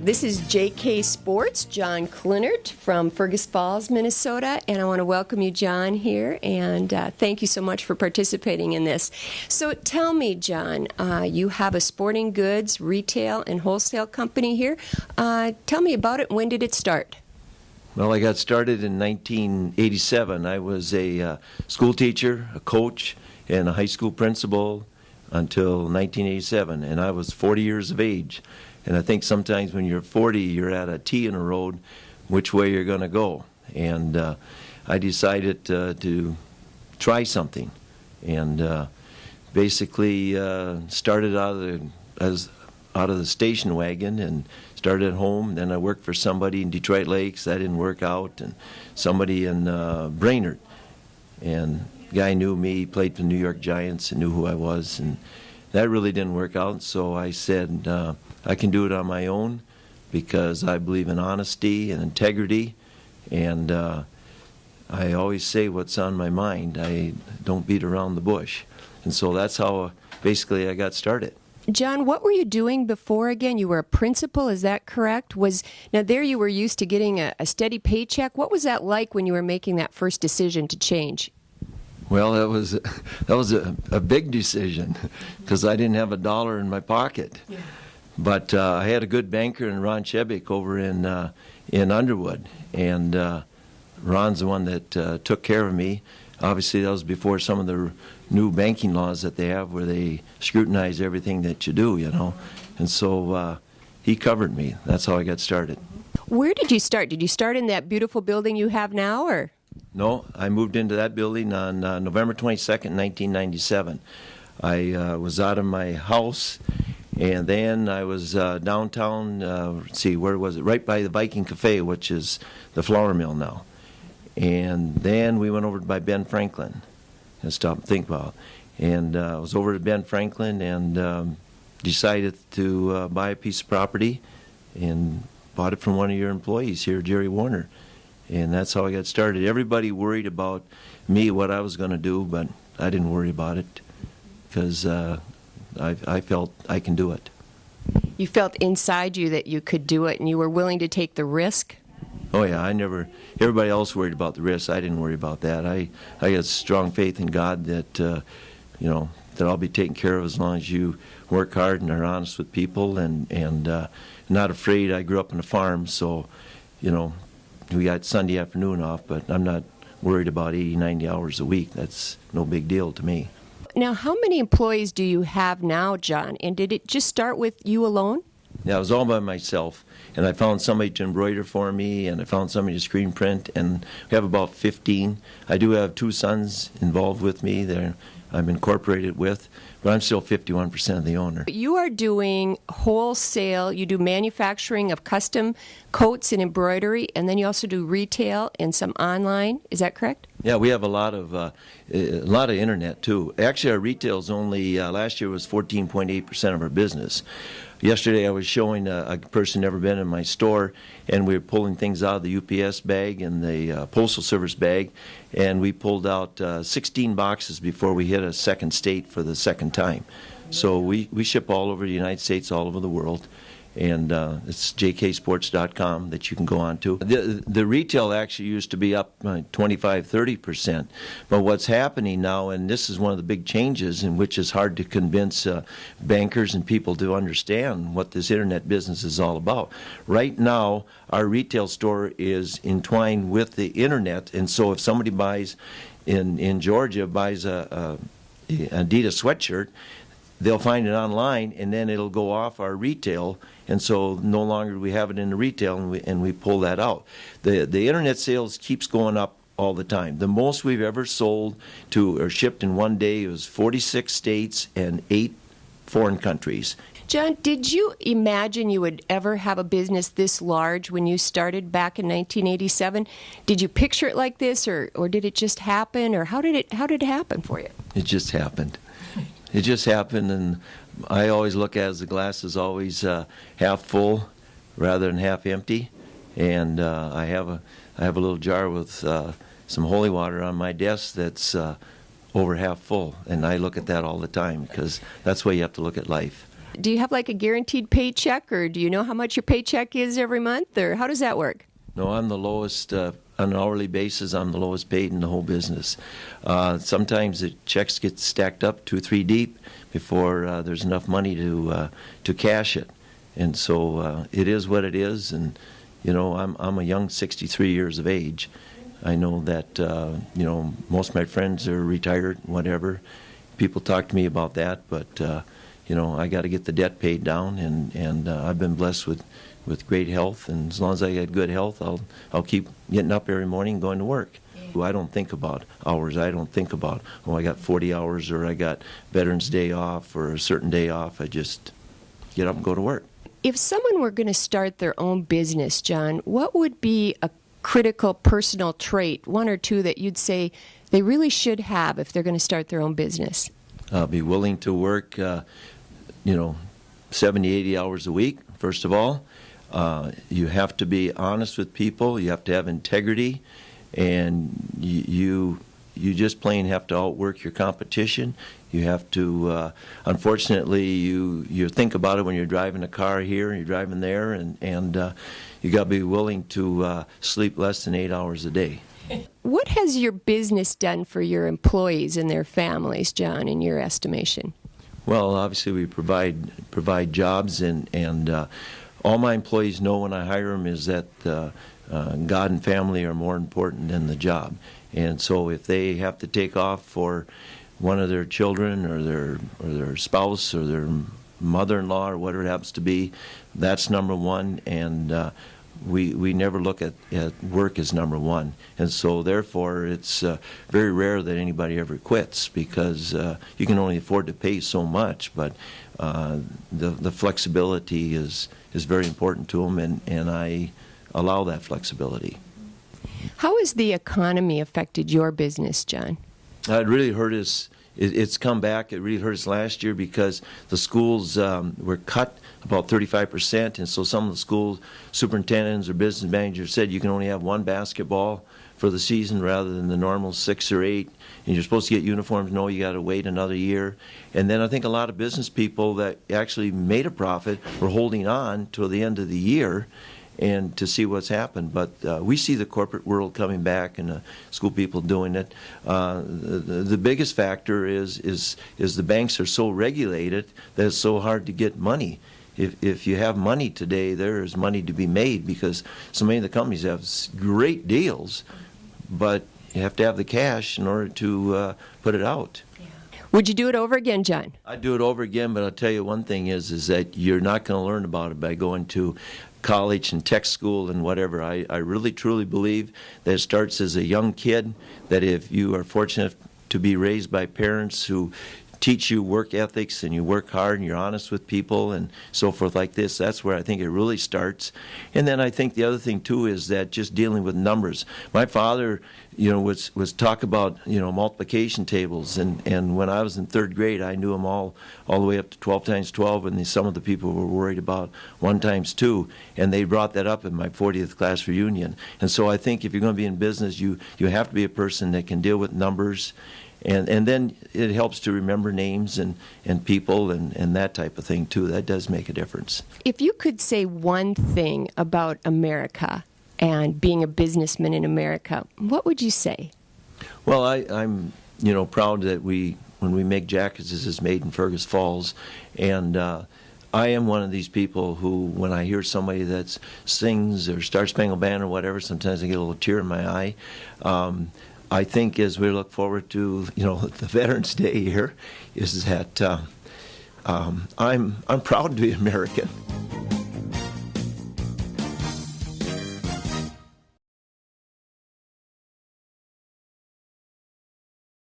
This is JK Sports, John Klinnert from Fergus Falls, Minnesota, and I want to welcome you, John, here, and thank you so much for participating in this. So tell me, John, you have a sporting goods, retail, and wholesale company here. Tell me about it. When did it start? Well, I got started in 1987. I was a school teacher, a coach, and a high school principal until 1987, and I was 40 years of age. And I think sometimes when you're 40, you're at a T in a road, which way you're going to go. And I decided to try something, and basically started out of the station wagon and started at home. Then I worked for somebody in Detroit Lakes. That didn't work out, and somebody in Brainerd. And the guy knew me, played for the New York Giants, and knew who I was. And that really didn't work out, so I said I can do it on my own because I believe in honesty and integrity, and I always say what's on my mind. I don't beat around the bush. And so that's how basically I got started. John, what were you doing before again? You were a principal, is that correct? Now there you were used to getting a steady paycheck. What was that like when you were making that first decision to change? Well, that was a big decision because I didn't have a dollar in my pocket. Yeah. But I had a good banker in Ron Chebik over in Underwood, and Ron's the one that took care of me. Obviously, that was before some of the new banking laws that they have where they scrutinize everything that you do, you know. And so he covered me. That's how I got started. Where did you start? Did you start in that beautiful building you have now, or? No, I moved into that building on November 22nd, 1997. I was out of my house, and then I was downtown, where was it? Right by the Viking Cafe, which is the flour mill now. And then we went over by Ben Franklin and stopped and think about it. And I was over to Ben Franklin and decided to buy a piece of property and bought it from one of your employees here, Jerry Warner. And that's how I got started. Everybody worried about me, what I was going to do, but I didn't worry about it because I felt I can do it. You felt inside you that you could do it, and you were willing to take the risk? Oh, yeah. Everybody else worried about the risk. I didn't worry about that. I got strong faith in God that, that I'll be taken care of as long as you work hard and are honest with people and not afraid. I grew up on a farm, so, we got Sunday afternoon off, but I'm not worried about 80, 90 hours a week. That's no big deal to me. Now, how many employees do you have now, John? And did it just start with you alone? Yeah, I was all by myself, and I found somebody to embroider for me, and I found somebody to screen print, and we have about 15. I do have 2 sons involved with me that I'm incorporated with, but I'm still 51% of the owner. You are doing wholesale, you do manufacturing of custom coats and embroidery, and then you also do retail and some online. Is that correct? Yeah, we have a lot of internet too. Actually, our retail is only last year was 14.8% of our business. Yesterday I was showing a person never been in my store, and we were pulling things out of the UPS bag and the Postal Service bag, and we pulled out 16 boxes before we hit a second state for the second time. So we ship all over the United States, all over the world, and it's jksports.com that you can go on to. The retail actually used to be up 25-30%, but what's happening now, and this is one of the big changes, in which is hard to convince bankers and people to understand what this internet business is all about. Right now, our retail store is entwined with the internet, and so if somebody buys in Georgia buys a Adidas sweatshirt, they'll find it online, and then it'll go off our retail, and so no longer do we have it in the retail, and we pull that out. The internet sales keeps going up all the time. The most we've ever sold to or shipped in one day was 46 states and 8 foreign countries. John, did you imagine you would ever have a business this large when you started back in 1987? Did you picture it like this, or did it just happen, or how did it happen for you? It just happened. It just happened, and I always look at it as the glass is always half full rather than half empty. And I have a little jar with some holy water on my desk that's over half full, and I look at that all the time because that's the way you have to look at life. Do you have like a guaranteed paycheck, or do you know how much your paycheck is every month, or how does that work? No, I'm the lowest, on an hourly basis, I'm the lowest paid in the whole business. Sometimes the checks get stacked up 2-3 deep before there's enough money to cash it. And so it is what it is, and I'm a young 63 years of age. I know that most of my friends are retired, whatever. People talk to me about that, but I got to get the debt paid down, and I've been blessed with great health, and as long as I get good health, I'll keep getting up every morning and going to work. Yeah. I don't think about hours. I don't think about, I got 40 hours, or I got Veterans Day off, or a certain day off. I just get up and go to work. If someone were going to start their own business, John, what would be a critical personal trait, one or two, that you'd say they really should have if they're going to start their own business? Be willing to work, 70, 80 hours a week, first of all. You have to be honest with people. You have to have integrity, and you just plain have to outwork your competition. You have to, unfortunately, you think about it when you're driving a car here and you're driving there, and you got to be willing to sleep less than 8 hours a day. What has your business done for your employees and their families, John, in your estimation? Well, obviously we provide jobs, and all my employees know when I hire them is that God and family are more important than the job. And so if they have to take off for one of their children, or their spouse, or their mother-in-law, or whatever it happens to be, that's number one. And we never look at work as number one. And so therefore it's very rare that anybody ever quits, because you can only afford to pay so much, but the flexibility is very important to them, and I allow that flexibility. How has the economy affected your business, John? It really hurt us. It's come back. It really hurt us last year because the schools were cut about 35%, and so some of the school superintendents or business managers said you can only have one basketball for the season rather than the normal 6 or 8, and you're supposed to get uniforms. No, you got to wait another year. And then I think a lot of business people that actually made a profit were holding on till the end of the year and to see what's happened. But we see the corporate world coming back, and school people doing it. The biggest factor is the banks are so regulated that it's so hard to get money. If you have money today, there is money to be made, because so many of the companies have great deals, but you have to have the cash in order to put it out. Would you do it over again, John? I'd do it over again, but I'll tell you one thing is that you're not going to learn about it by going to college and tech school and whatever. I really truly believe that it starts as a young kid, that if you are fortunate to be raised by parents who teach you work ethics, and you work hard, and you're honest with people and so forth like this, that's where I think it really starts. And then I think the other thing too is that just dealing with numbers. My father, was talk about, multiplication tables, and when I was in 3rd grade, I knew them all the way up to 12 times 12, and some of the people were worried about 1 times 2, and they brought that up in my 40th class reunion. And so I think if you're going to be in business, you have to be a person that can deal with numbers. And then it helps to remember names and people and that type of thing, too. That does make a difference. If you could say one thing about America and being a businessman in America, what would you say? Well, I'm proud that when we make jackets, this is made in Fergus Falls. And I am one of these people who, when I hear somebody that sings or Star Spangled Banner or whatever, sometimes I get a little tear in my eye. I think as we look forward to the Veterans Day here, is that I'm proud to be American.